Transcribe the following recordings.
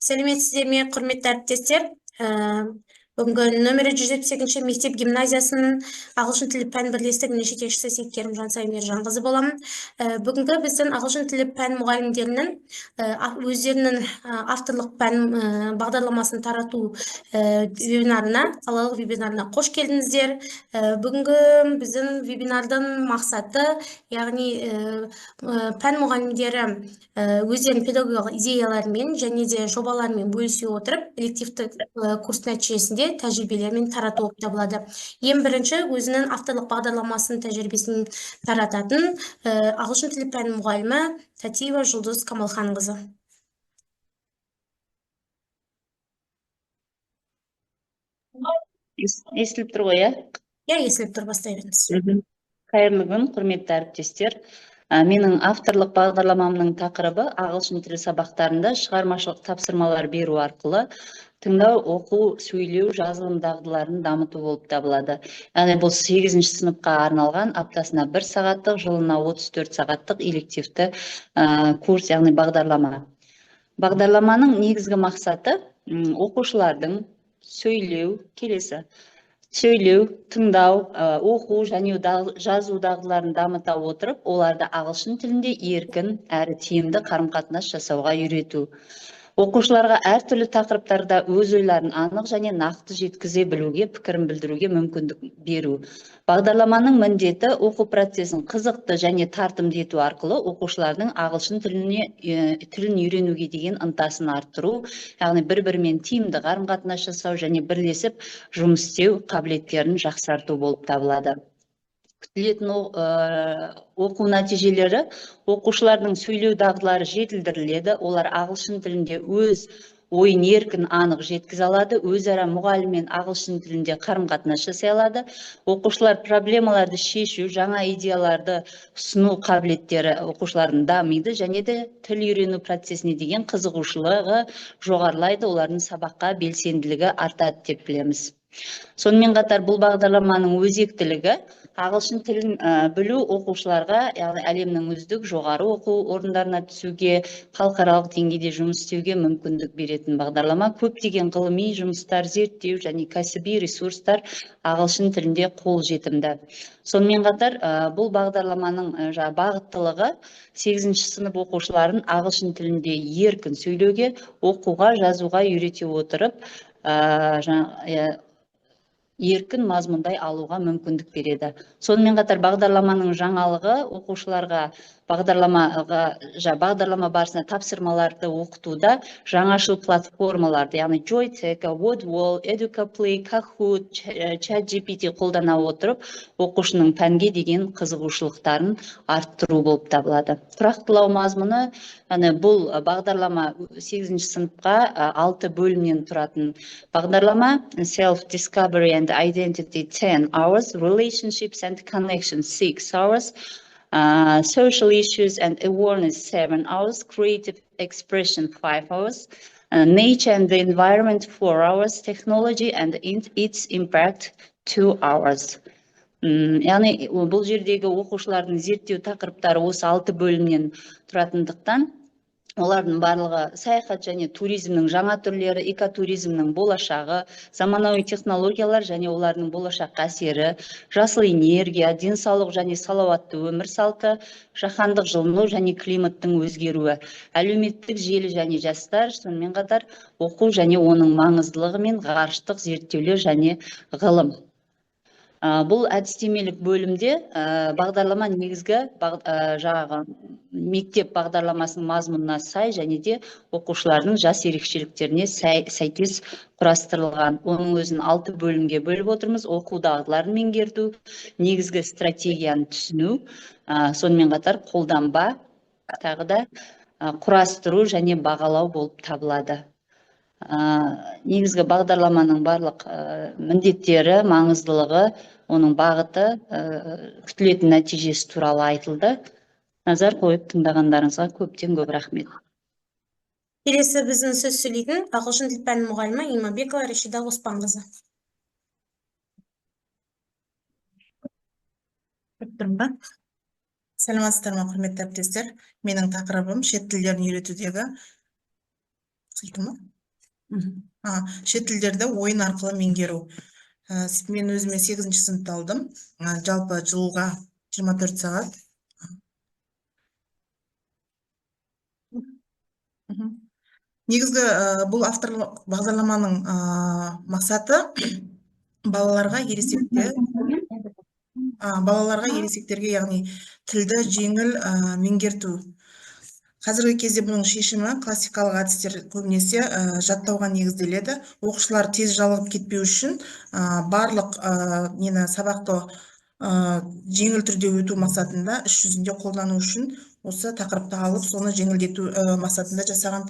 Сәлеметсіздер ме, құрметті әріптестер? Бүгінгі нөмірі 178 мектеп гимназиясының ағылшын тілі пән бірлестігінің жетекшісі Сейткерім Жансай Мержанқызы боламын. Бүгінгі біздің ағылшын тілі пән мұғалімдерінің өздерінің авторлық пән бағдарламасын тарату вебинарына, қалалық вебинарына қош келдіңіздер. Бүгінгі біздің вебинардың мақсаты, яғни пән мұғалімдері өздерінің педагогикалық идеяларымен және де жобаларымен бөлісе отырып, элективті курс нәтижесінде тәжірибелермен тарату болып табылады. Ең бірінші өзінің авторлық бағдарламасының тәжірибесін тарататын ағылшын тілі пән мұғалімі Татиева Жұлдыз Камалханқызы. Естіліп тұр ғой, иә? Естіліп тұр, бастай беріңіз. Қайырлы күн, құрметті әріптестер. Менің авторлық бағдарламамның тақырыбы ағылшын тілі сабақтарында шығармашылық тапсырмалар беру арқылы тыңдау, оқу, сөйлеу, жазылым дағдыларын дамыту болып табылады. Яғни бұл 8-ші сыныпқа арналған аптасына 1 сағаттық, жылына 34 сағаттық элективті курс, яғни бағдарлама. Бағдарламаның негізгі мақсаты оқушылардың сөйлеу, тыңдау, оқу және жазу дағдыларын дамыта отырып, оларды ағылшын тілінде еркін әрі тиімді қарым-қатынас жасауға үйрету. Оқушыларға әртүрлі тақырыптарда өз ойларын анық және нақты жеткізе білуге, пікірін білдіруге мүмкіндік беру. Бағдарламаның міндеті оқу процесін қызықты және тартымды ету арқылы оқушылардың ағылшын тілін үйренуге деген ынтасын арттыру, яғни бір-бірімен тиімді қарым-қатынас жасау және бірлесіп жұмыс істеу қабілеттерін жақсарту болып табылады. Күтілетін оқу нәтижелері: оқушылардың сөйлеу дағдылары жетілдіріледі, олар ағылшын тілінде өз ойын еркін анық жеткізе алады, өзара мұғаліммен ағылшын тілінде қарым-қатынас жасай алады. Оқушылар проблемаларды шешу, жаңа идеяларды ұсыну қабілеттері оқушылардың дамиды және де тіл үйрену процесіне деген қызығушылығы жоғарылайды, олардың сабаққа белсенділігі артады деп білеміз. Сонымен қатар бұл бағдарламаның өзектілігі ағылшын тілін білу оқушыларға, яғни әлемнің үздік жоғары оқу орындарына түсуге, халықаралық деңгейде жұмыс істеуге мүмкіндік беретін бағдарлама. Көптеген ғылыми жұмыстар, зерттеу және кәсіби ресурстар ағылшын тілінде қолжетімді. Сонымен қатар бұл бағдарламаның бағыттылығы 8-ші сынып оқушыларын ағылшын тілінде еркін сөйлеуге, оқуға, жазуға үйрете отырып, еркін мазмұндай алуға мүмкіндік береді. Сонымен қатар бағдарламаның жаңалығы оқушыларға бағдарлама барысында тапсырмаларды оқытуда жаңашыл платформаларды, яғни Joytech, Wordwall, Educaplay, Kahoot, ChatGPT қолдана отырып, оқушының пәнге деген қызығушылықтарын арттыру болып табылады. Тұрақтылау мазмұны, бұл бағдарлама 8-ші сыныпқа 6 бөлімнен тұратын бағдарлама. Self-discovery and identity 10 hours, relationships and connections 6 hours, social issues and awareness 7 hours, creative expression 5 hours, nature and the environment 4 hours, technology and its impact 2 hours. Яғни бұл жердегі оқушылардың зерттеу тақырыптары осы 6 бөлімнен тұратындықтан, олардың барлығы саяхат және туризмнің жаңа түрлері, экотуризмнің болашағы, заманауи технологиялар және олардың болашаққа әсері, жасыл энергия, денсаулық және салауатты өмір салты, жаһандық жылыну және климаттың өзгеруі, әлеуметтік желі және жастар, сонымен қатар оқу және оның маңыздылығы мен ғарыштық зерттеулер және ғылым. Бұл әдістемелік бөлімде бағдарлама негізгі мектеп бағдарламасының мазмұнына сай және де оқушылардың жас ерекшеліктеріне сәйкес құрастырылған. Оның өзін 6 бөлімге бөліп отырмыз: оқу дағдыларын меңгерту, негізгі стратегияны түсіну, сонымен қатар қолданба, тағы да құрастыру және бағалау болып табылады. Негізгі бағдарламаның барлық міндеттері, маңыздылығы, оның бағыты, күтілетін нәтижесі туралы айтылды. Назар қойып тыңдағандарыңызға көптен көп рахмет. Келесі біздің сөз сөйлейтін ағылшын тілі пәні мұғалімі Иманбекова Рашида Оспанқызы. Сәлеметсіздер ме, құрметті әріптестер? Менің тақырыбым шет тілдерін үйретудегі Сылтыма? Шет тілдерді ойын арқылы меңгеру. Мен өзіме 8-ші сыныпта алдым. Жалпы жылға 24 сағат. Негізгі бұл авторлық бағдарламаның мақсаты балаларға, ересектерге, яғни тілді жеңіл меңгерту. Қазіргі кезде бұның шешімі классикалық әдістер көбінесе жаттауға негізделеді. Оқушылар тез жалығып кетпеу үшін барлық сабақты жеңіл түрде өту мақсатында іс жүзінде қолдану үшін осы тақырыпты алып, соны жеңілдету мақсатында жасаған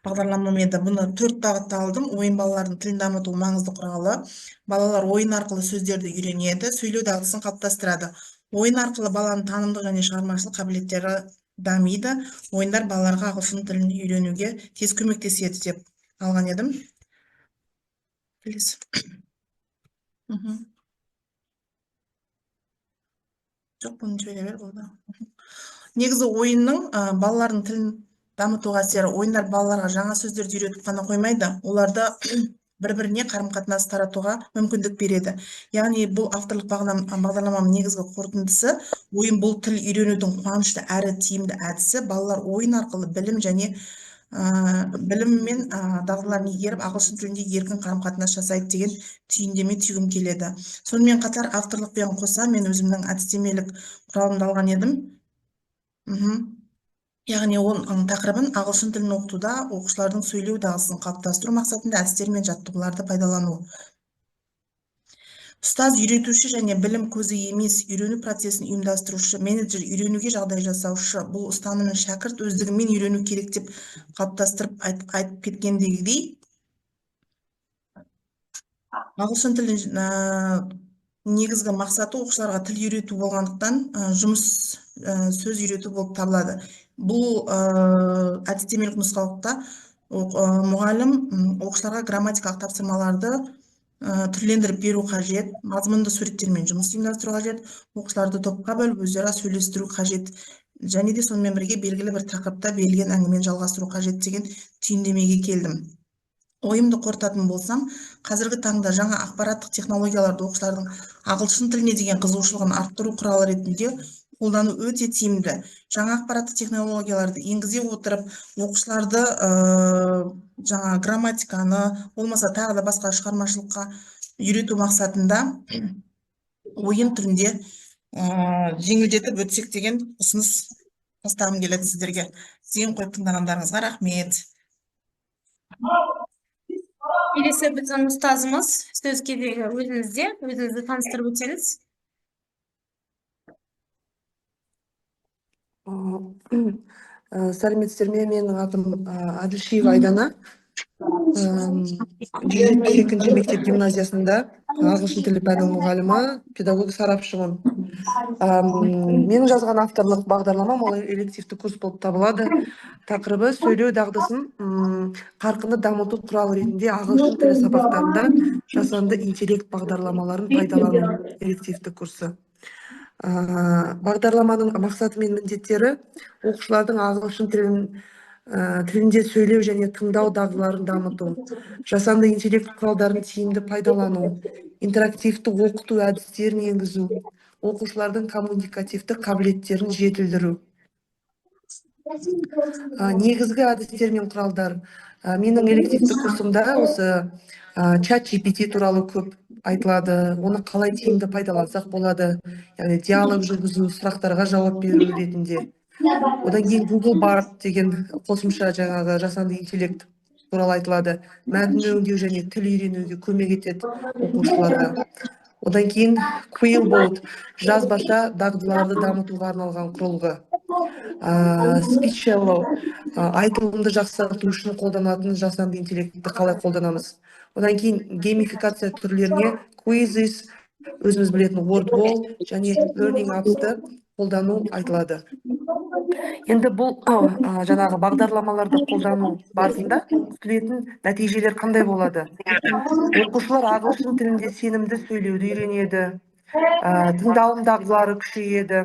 бағдарламам еді. Бұны 4 бағытта алдым. Ойын балалардың тілін дамыту маңызды құралы. Балалар ойын арқылы сөздерді үйренеді, сөйлеу дағдысын қалыптастырады. Ойын арқылы баланың танымдық және шығармашылық қабілеттері дамиды. Ойындар балаларға ағылшын тілін үйренуге тез көмектеседі деп алған едім. Жоқ, бұны сөйлей бер болды. Негізі ойынның балалардың тілін дамытуға әсері. Ойындар балаларға жаңа сөздерді үйретіп қана қоймайды, оларды бір-біріне қарым-қатынас таратуға мүмкіндік береді. Яғни бұл авторлық бағдарламаның негізгі қорытындысы, ойын бұл тіл үйренудің қуанышты әрі тиімді әдісі. Балалар ойын арқылы білім мен дағдыларын игеріп, ағылшын тілінде еркін қарым-қатынас жасайды деген түйіндеме түйгім келеді. Сонымен қатар авторлықпен қоса мен өзімнің әдістемелік құралымды алған едім. Яғни оның тақырыбын ағылшын тілін оқытуда оқушылардың сөйлеу дағдысын қалыптастыру мақсатында әдістер мен жаттығуларды пайдалану. Ұстаз үйретуші және білім көзі емес, үйрену процесін ұйымдастырушы, менеджер үйренуге жағдай жасаушы. Бұл ұстанымын шәкірт өздігімен үйрену керек деп қалыптастырып айтып кеткендегідей, ағылшын тілін негізгі мақсаты оқушыларға тіл үйрету болғандықтан жұмыс сөз үйрету болып табылады. Бұл әдістемелік нұсқаулықта мұғалім оқушыларға грамматикалық тапсырмаларды түрлендіріп беру қажет, мазмұнды суреттермен жұмыс ұйымдастыру қажет, оқушыларды топқа бөліп өзара сөйлестіру қажет, және де сонымен бірге белгілі бір тақырыпта берілген әңгімені жалғастыру қажет деген түйіндемеге келдім. Ойымды қорытатын болсам, қазіргі таңда жаңа ақпараттық технологияларды оқушылардың ағылшын тіліне деген қызығушылығын арттыру құралы ретінде қолдану өте тиімді. Жаңа ақпараттық технологияларды енгізе отырып, оқушыларды жаңа грамматиканы, болмаса тағы да басқа шығармашылыққа үйрету мақсатында ойын түрінде жеңілдетіп өтсек деген ұсыныс тастағым келеді сіздерге. Зейін қойып тыңдағандарыңызға рахмет. Келесі біздің ұстазымыз сөз кезегі өзіңізде, өзіңізді таныстырып өтсеңіз. Сәлеметсіздер ме? Менің атым Әділшиева Айдана. 172-ші мектеп гимназиясында ағылшын тілі пәні мұғалімі, педагог сарапшымын. Менің жазған авторлық бағдарламам ол элективті курс болып табылады. Тақырыбы сөйлеу дағдысын қарқынды дамыту құралы ретінде ағылшын тілі сабақтарында жасанды интеллект бағдарламаларын пайдалану элективті курсы. Бағдарламаның мақсаты мен міндеттері оқушылардың ағылшын тілінде сөйлеу және тыңдау дағдыларын дамыту, жасанды интеллект құралдарын тиімді пайдалану, интерактивті оқыту әдістерін енгізу, оқушылардың коммуникативті қабілеттерін жетілдіру. Негізгі әдістер мен құралдар. Менің элективті курсымда осы ChatGPT туралы көп айтылады. Оны қалай тиімді пайдалансақ болады. Яғни диалог жүргізу, сұрақтарға жауап беру ретінде. Одан кейін Google Bard деген қосымша жаңағы жасанды интеллект туралы айтылады. Мәтін өңдеу және тіл үйренуге көмек етеді оқушыларға. Одан кейін Quillbot жазбаша дағдыларды дамытуға арналған құрылғы. Speechelo айтылымды жақсарту үшін қолданатын жасанды интеллектті қалай қолданамыз. Одан кейін геймификация түрлеріне Quizzes, өзіміз білетін Wordwall және Learning Apps'ты қолдану айтылады. Енді бұл жаңағы бағдарламаларды қолдану барысында күтілетін нәтижелер қандай болады? Оқушылар ағылшын тілінде сенімді сөйлеуді үйренеді, тыңдалым дағдылары күшейеді,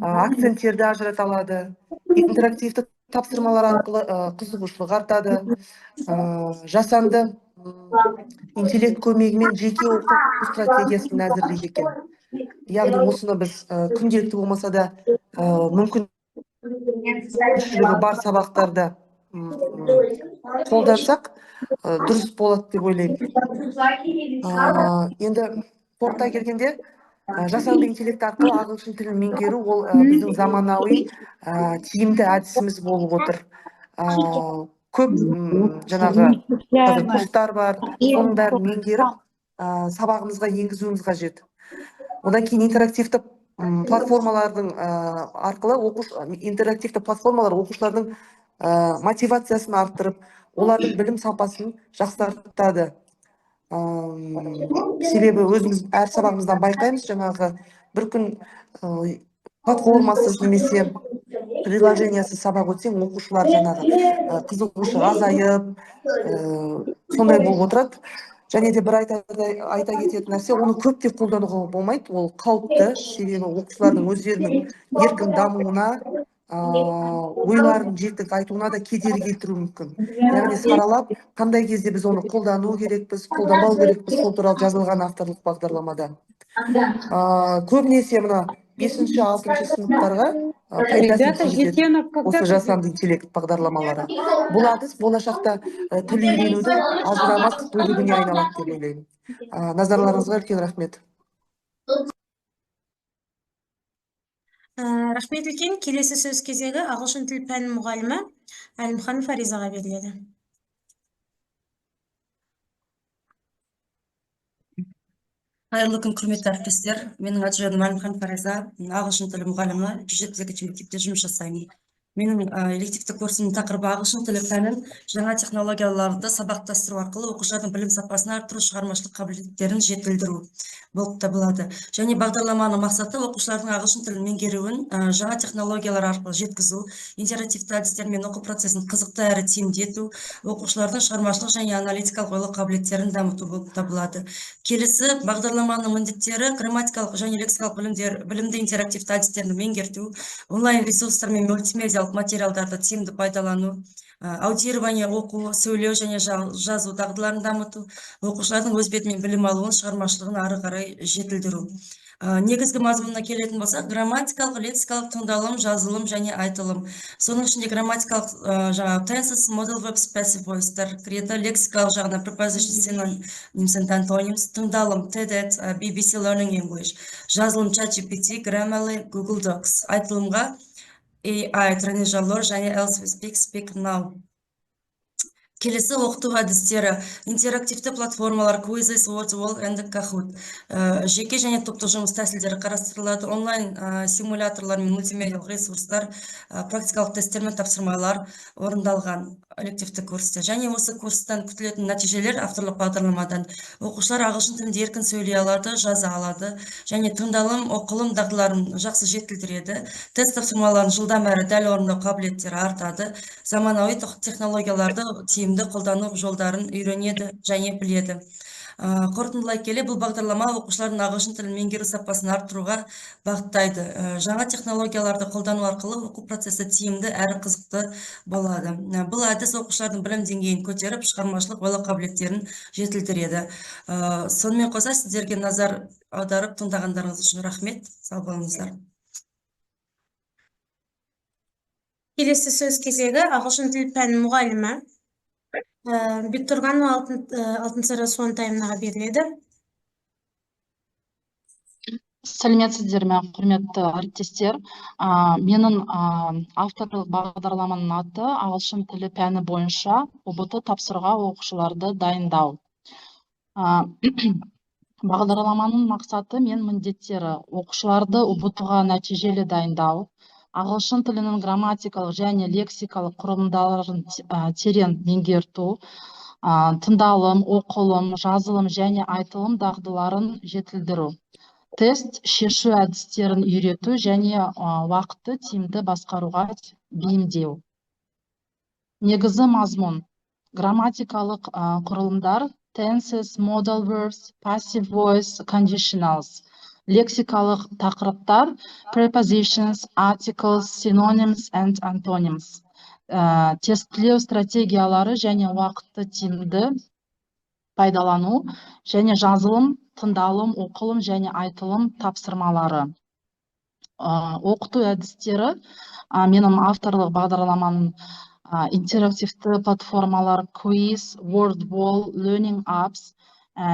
акценттерді ажырата алады, интерактивті тапсырмалар арқылы қызығушылық артады. Жасанды интеллект көмегімен жеке оқу стратегиясын әзірлейді екен. Яғни осыны біз күнделікті болмаса да мүмкіншілігі бар сабақтарда қолдансақ дұрыс болады деп ойлаймын. Енді портқа келгенде жасанды интеллект арқылы ағылшын тілін меңгеру ол біздің заманауи тиімді әдісіміз болып отыр. Көп жаңағы қазір курстар бар, соның бәрін меңгеріп сабағымызға енгізуіміз қажет. Одан кейін интерактивті платформалардың оқушылардың мотивациясын арттырып, олардың білім сапасын жақсартады. Себебі өзіміз әр сабағымыздан байқаймыз, жаңағы бір күн платформасыз немесе приложениясыз сабақ өтсең, оқушылар жаңағы қызығушылығы азайып, сондай болып отырады. Және де бір айта кететін нәрсе, оны көп те қолдануға болмайды, ол қауіпті, себебі оқушылардың өздерінің еркін дамуына, ойларын жетік айтуына да кедергі келтіруі мүмкін. Яғни саралап, қандай кезде біз оны қолдану керекпіз, қолданбау керекпіз, сол туралы жазылған авторлық бағдарламада. Көбінесе мына 5-6 сыныптарға пайдасын тигізеді осы жасанды интеллект бағдарламалары. Бұл әдіс болашақта тіл үйренудің ажырамас бөлігіне айналады деп ойлаймын. Назарларыңызға үлкен рахмет. Рахмет үлкен. Келесі сөз кезегі ағылшын тіл пәні мұғалімі Әлімхан Фаризаға беріледі. Қайырлы күн, құрметті әріптестер. Менің аты жөнім Әлімхан Фариза, ағылшын тілі мұғалімі, 172 мектепте жұмыс жасаймын. Менің элективті курсымның тақырыбы ағылшын тілі пәнін жаңа технологияларды сабақтастыру арқылы оқушылардың білім сапасын арттыру, шығармашылық қабілеттерін жетілдіру болып табылады. Және бағдарламаның мақсаты оқушылардың ағылшын тілін меңгеруін жаңа технологиялар арқылы жеткізу, интерактивті әдістермен оқу процесін қызықты әрі тиімді ету, оқушылардың шығармашылық және аналитикалық ойлау қабілеттерін дамыту болып табылады. Келесі бағдарламаның міндеттері грамматикалық және лексикалық білімді интерактивті әдістерді меңгерту, онлайн ресурстар мен мультимедиалық материалдарды тиімді пайдалану, аудирование оқу, сөйлеу және жазу дағдыларын дамыту, оқушылардың өз бетімен білім алуын, шығармашылығын ары қарай жетілдіру. Негізгі мазмұнына келетін болсақ, грамматикалық, лексикалық тыңдалым, жазылым және айтылым. Соның ішінде грамматикалық tenses, modal verbs, passive voice'тар кіреді, лексикалық жағына prepositions, synonyms and antonyms, тыңдалым TED, BBC Learning English, жазылым ChatGPT, Grammarly, Google Docs, айтылымға AI, тренажерлер және Else We Speak, Speak Now. Келесі оқыту әдістері интерактивті платформалар Quizzes, WordWall and Kahoot. Жеке және топтық жұмыс тәсілдері қарастырылады. Онлайн симуляторлар мен мультимедиалық ресурстар, практикалық тесттер мен тапсырмалар орындалған элективті курста. Және осы курстан күтілетін нәтижелер авторлық бағдарламадан. Оқушылар ағылшын тілінде еркін сөйлей алады, жаза алады, және тыңдалым, оқылым дағдыларын жақсы жетілдіреді. Тест тапсырмаларын жылдам әрі дәл орындау қабілеттері артады. Заманауи технологияларды тиімді қолдану жолдарын үйренеді және біледі. Қорытындылай келе, бұл бағдарлама оқушылардың ағылшын тілін меңгеру сапасын арттыруға бағыттайды. Жаңа технологияларды қолдану арқылы оқу процесі тиімді әрі қызықты болады. Бұл әдіс оқушылардың білім деңгейін көтеріп, шығармашылық ойлау қабілеттерін жетілдіреді. Сонымен қоса, сіздерге назар аударып тыңдағандарыңыз үшін рахмет. Сау болыңыздар. Келесі сөз кезегі ағылшын тіл пәні мұғалімі Бектұрғанова Алтынсары Суантайымнаға беріледі. Сәлеметсіздер ме, құрметті әріптестер. Менің авторлық бағдарламаның аты ағылшын тілі пәні бойынша ұбт тапсыруға оқушыларды дайындау. Бағдарламаның мақсаты мен міндеттері оқушыларды ұбт-ға нәтижелі дайындау, ағылшын тілінің грамматикалық және лексикалық құрылымдарын терең меңгерту, тыңдалым, оқылым, жазылым және айтылым дағдыларын жетілдіру, тест шешу әдістерін үйрету және уақытты тиімді басқаруға бейімдеу. Негізі мазмұн: грамматикалық құрылымдар, tenses, modal verbs, passive voice, conditionals. Лексикалық тақырыптар, prepositions, articles, synonyms and antonyms. тестілеу стратегиялары және уақытты тиімді пайдалану және жазылым, тыңдалым, оқылым және айтылым тапсырмалары. Оқыту әдістері менің авторлық бағдарламаның интерактивті платформалар Quiz, Wordwall, Learning Apps,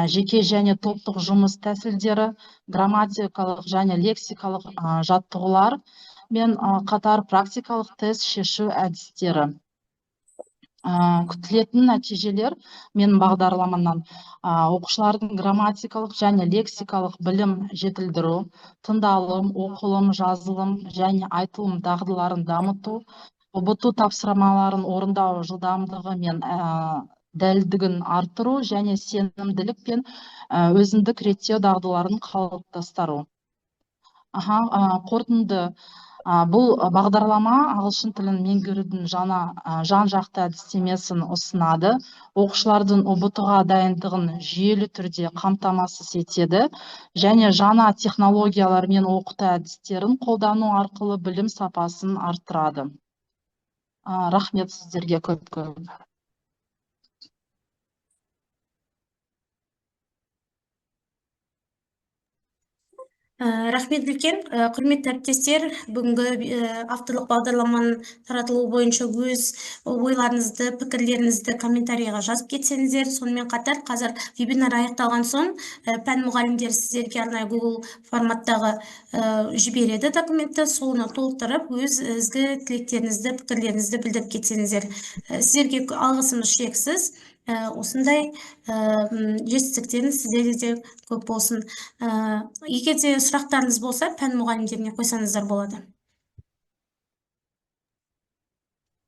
жеке және топтық жұмыс тәсілдері, грамматикалық және лексикалық жаттығулар мен қатар практикалық тест шешу әдістері. Күтілетін нәтижелер менің бағдарламамнан оқушылардың грамматикалық және лексикалық білім жетілдіру, тыңдалым, оқылым, жазылым және айтылым дағдыларын дамыту, ұбыту тапсырмаларын орындау жылдамдығы мен дәлдігін арттыру және сенімділік пен өзіндік реттеу дағдыларын қалыптастыру. Қорытынды. Бұл бағдарлама ағылшын тілін меңгерудің жан-жақты әдістемесін ұсынады, оқушылардың ұбытуға дайындығын жүйелі түрде қамтамасыз етеді және жаңа технологиялар мен оқыту әдістерін қолдану арқылы білім сапасын арттырады. Рахмет сіздерге көп-көп. Рахмет үлкен. Құрметті әріптестер, бүгінгі авторлық бағдарламаның таратылуы бойынша өз ойларыңызды, пікірлеріңізді комментарийға жазып кетсеңіздер, сонымен қатар қазір вебинар аяқталған соң пән мұғалімдері сіздерге арнайы Google форматтағы жібереді документті, соны толықтырып, өз ізгі тілектеріңізді, пікірлеріңізді білдіріп кетсеңіздер. Сіздерге алғысымыз шексіз. Осындай жетістіктеріңіз сіздерде де көп болсын. Егер де сұрақтарыңыз болса, пән мұғалімдеріне қойсаңыздар болады.